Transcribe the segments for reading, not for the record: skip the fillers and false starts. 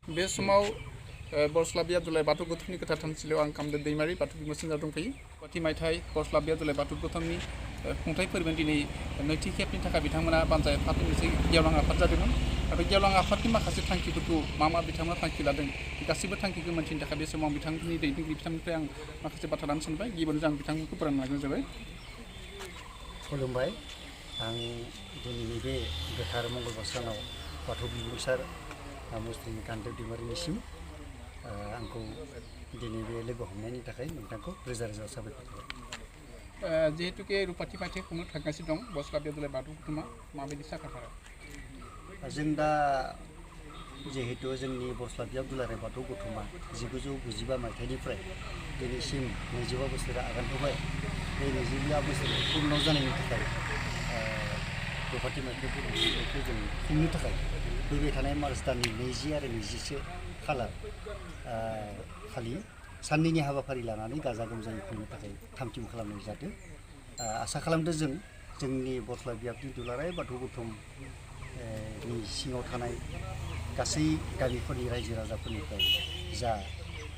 बे समाव बरस्लाबि आब्दुल्लाह बाथौ गौथुमनि गोथार थानसालियाव आं कामदेब दैमारि बाथौ बिमुसुंजा दंफैयो। गुवाहाटि मायथाइ बरस्लाबि आब्दुल्लाह बाथौ गौथुमनि खुंथाइ फोरबोनि दिनै नैथि खेबनि थाखाय बिथांमोना बानजाय आफादनि मोनसे गेवलां आफाद जादोंमोन। आरो गेवलां आफादनि माखासे थांखिफोरखौ मा बिथांमोना थांखि लादों गासैबो थांखिखौ मोनथिनो थाखाय बे समाव बिथांनि दैदेनगिरि बिथांनिफ्राय आं माखासे बाथ्रा लानो सानबाय। गिबियावनो आं बिथांमोनखौ बरायना लाग्रोनाय जाबाय। खुलुमबाय। आं दिनैनि बे गोथार मंगलबार सानाव बाथौ बिबुंसार मुस्लिम कामदेब दैमारिनिसिम आंखौ दिनै बे लोगो हमनायनि थाखाय नोंथांखौ रोजा रोजा साबायखर थाबाय। जिहेतुके रुपाथि मायथाइ खुंनो थांगासिनो दं बरस्लाबि आब्दुल्लाह बाथौ गौथुमा माबायदि साखाफारा? जों दा जिहेतु जोंनि बरस्लाबि आब्दुल्लाह बाथौ गौथुमा 1995 मायथाइनिफ्राय दिनैसिम 25 बोसोर आगान होबाय। बे 25 बोसोर पूर्ण जानायनि थाखाय रुपाथि मायथाइ फोरबोखौ जों खुंनो थाखाय फैबाय थानाय मार्च दाननि 20 आरो 21 खालार खालि साननैनि हाबाफारि लानानै गाजा गोमजायै खुंनो थाखाय थामथिम खालामनाय जादों। आसा खालामदों जोंनि बरस्लाबि आब्दुल्लाह बाथौ गौथुम नि सिङाव थानाय गासै गामिफोरनि रायजो राजाफोरनिफ्राय जा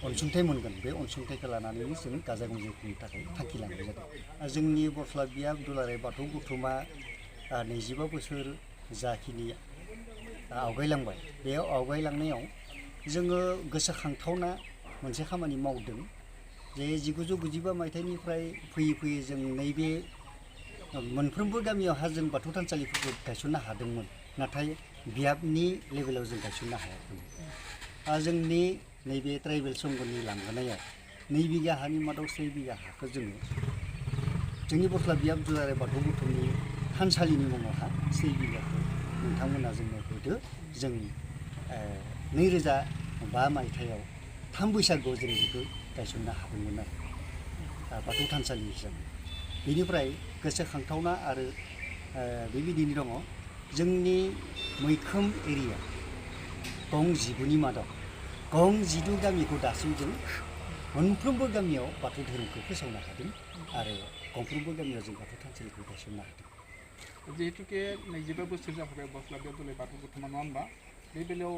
अनसुंथाइ मोनगोन बे अनसुंथाइखौ लानानैनो जों गाजा गोमजायै खुंनो थाखाय थांखि लानाय जादों। जोंनि बरस्लाबि आब्दुल्लाह बाथौ गौथुमा 25 बोसोर जाखिनि आवगायलांबाय बे आवगायलांनायाव जोङो गोसोखांथावना मोनसे खामानि मावदों जे 1995 मायथाइनिफ्राय फैयै जों नैबे मोनफ्रोमबो गामियावहा जों बाथौ थानसालिफोरखौ गायसननो हादोंमोन, नाथाय बियाबनि लेभेलाव जों गायसननो हायाखैमोन। जोंनि नैबे ट्राइबेल संघनि लांगोनायाव 2 बिघा हानि मादाव 3 बिघा हाखौ जोङो जोंनि बरस्लाबि आब्दुल्लाह बाथौ गौथुमनि थानसालिनि मुङावहा 3 बिघाखौ नोंथांमोना जोंनो होदो। जों 2005 मायथाइयाव 3 बैसागोआव जों बेखौ गायसननो हादोंमोन आरो बाथौ थानसालि हिसाबै। बेनिफ्राय गोसोखांथावना आरो बेबायदिनो दङ जोंनि मैखोम एरिया गं 19नि मादाव गं 12 गामिखौ दासिम जों मोनफ्रोमबो गामियाव बाथौ धोरोमखौ फोसावनो हादों आरो गंफ्रोमबो गामियाव जों बाथौ थानसालिखौ गायसननो हादों। जिहेतुके 25 बोसोर जाफैबाय बरस्लाबि आब्दुल्लाह बाथौ गौथुमा, नङा होमबा? बे बेलायाव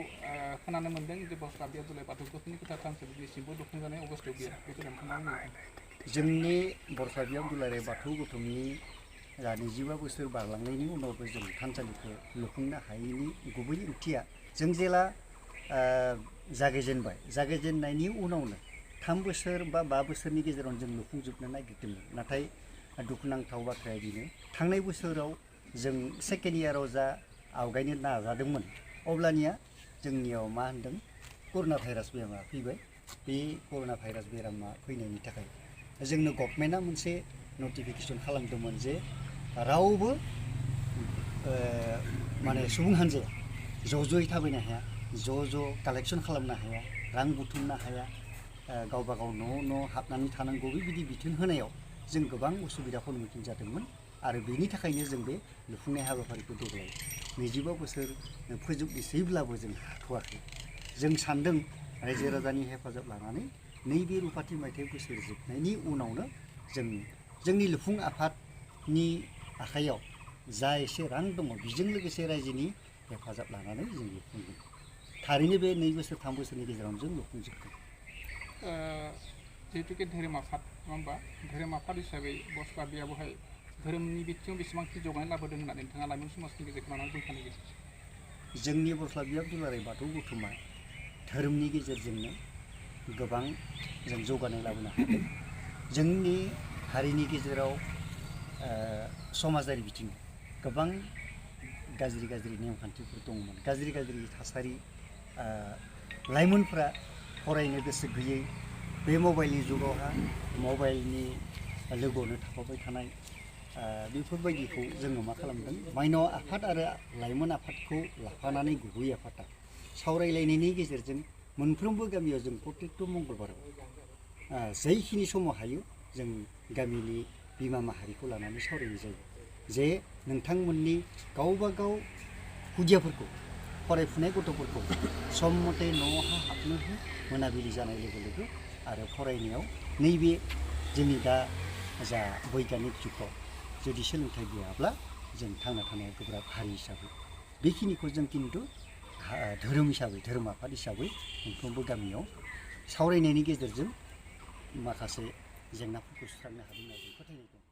खोनानो मोन्दों जे बरस्लाबि आब्दुल्लाह बाथौ गौथुमनि गोथार थानसालि दिनैसिमबो लुफुंजानाय अबस्थायाव गैया। बेखौ नोंथाङा मा बुंनो? जोंनि बरस्लाबि आब्दुल्लाह बाथौ गौथुमनि 25 बोसोर बारलांनायनि उनावबो जों थानसालिखौ लुफुंनो हायैनि गुबै ओंथिया जों जेला जागायजेननायनि उनावनो 3 बोसोर बा 5 बोसोरनि गेजेराव जों लुफुंजोबनो नागिरदोंमोन। नाथाय दुखुनांथाव बाथ्राया बेनो थांनाय बोसोराव जों सेकेन्ड इयाराव जा आवगायनो नाजादोंमोन अब्लानिया जोंनियाव मा होनदों कर'ना भाइरास बेरामा फैबाय। बे कर'ना भाइरास बेरामा फैनायनि थाखाय जोंनो गभर्नमेन्टआ मोनसे नटिफिकेसन खालामदोंमोन जे रावबो माने सुबुं हान्जाया ज'यै थाबायनो हाया, ज' कालेक्सन खालामनो हाया, रां बुथुमनो हाया, गावबा गाव न' हाबनानै थानांगौ। बेबायदि बिथोन होनायाव जों गोबां उसुबिदाखौ नुनो जादोंमोन आरो बेनि थाखायनो जों बे लुफुंनाय हाबाफारिखौ देग्लाय 25 बोसोर फोजोबनोसैब्लाबो जों हाथ'वाखै। जों सानदों रायजो राजानि हेफाजाब लानानै नैबे रुपाथि मायथाइ बोसोर जोबनायनि उनावनो जोंनि लुफुं आफादनि आखाइयाव जा एसे रां दङ बेजों लोगोसे रायजोनि हेफाजाब लानानै जों लुफुंगोन। थारैनो बे 2 बोसोर 3 बोसोरनि गेजेरावनो जों लुफुंजोबगोन। जिहेतुके धोरोम आफाद, नङा होमबा? धोरोम आफाद हिसाबै बरस्लाबिया बेवहाय धोरोमनि बिथिङाव बेसेबांखि जौगानाय लाबोदों होननानै नोंथाङा लाइमोन समाजनि गेजेरजों लानानै बुंखानो लुबैयो? जोंनि बरस्लाबि आब्दुल्लाह बाथौ गौथुमा धोरोमनि गेजेरजोंनो गोबां जों जौगानाय लाबोनो हादों। जोंनि हारिनि गेजेराव समाजारि बिथिङाव गोबां गाज्रि नेमखान्थिफोर दंमोन, गाज्रि थासारि। लाइमोनफ्रा फरायनो गोसो गैयै बे मबाइलनि जुगावहा मबाइलनि लोगोआवनो थाफाबाय थानाय बेफोरबायदिखौ जोङो मा खालामदों माइनाव आफाद आरो लाइमोन आफादखौ लाफानानै गुबै आफादा सावरायलायनायनि गेजेरजों मोनफ्रोमबो गामियाव जों प्रत्येकट' मंगलबाराव जायखिनि समाव हायो जों गामिनि बिमा माहारिखौ लानानै सावरायनाय जायो जे नोंथांमोननि गावबा गाव खुदियाफोरखौ फरायफुनाय गथ'फोरखौ सम मथे न'आवहा हाबनो हो मोनाबिलि जानाय लोगो आरो फरायनायाव नैबे जोंनि दा जा बैग्यानिक जुगाव जुदि सोलोंथाइ गैयाब्ला जों थांना थानाया गोब्राब हारि हिसाबै बेखिनिखौ जों खिन्थु धोरोम हिसाबै धोरोम आफाद हिसाबै मोनफ्रोमबो गामियाव सावरायनायनि गेजेरजों माखासे जेंनाफोरखौ सुस्रांनो हागोन होनना जों फोथायनाय दं।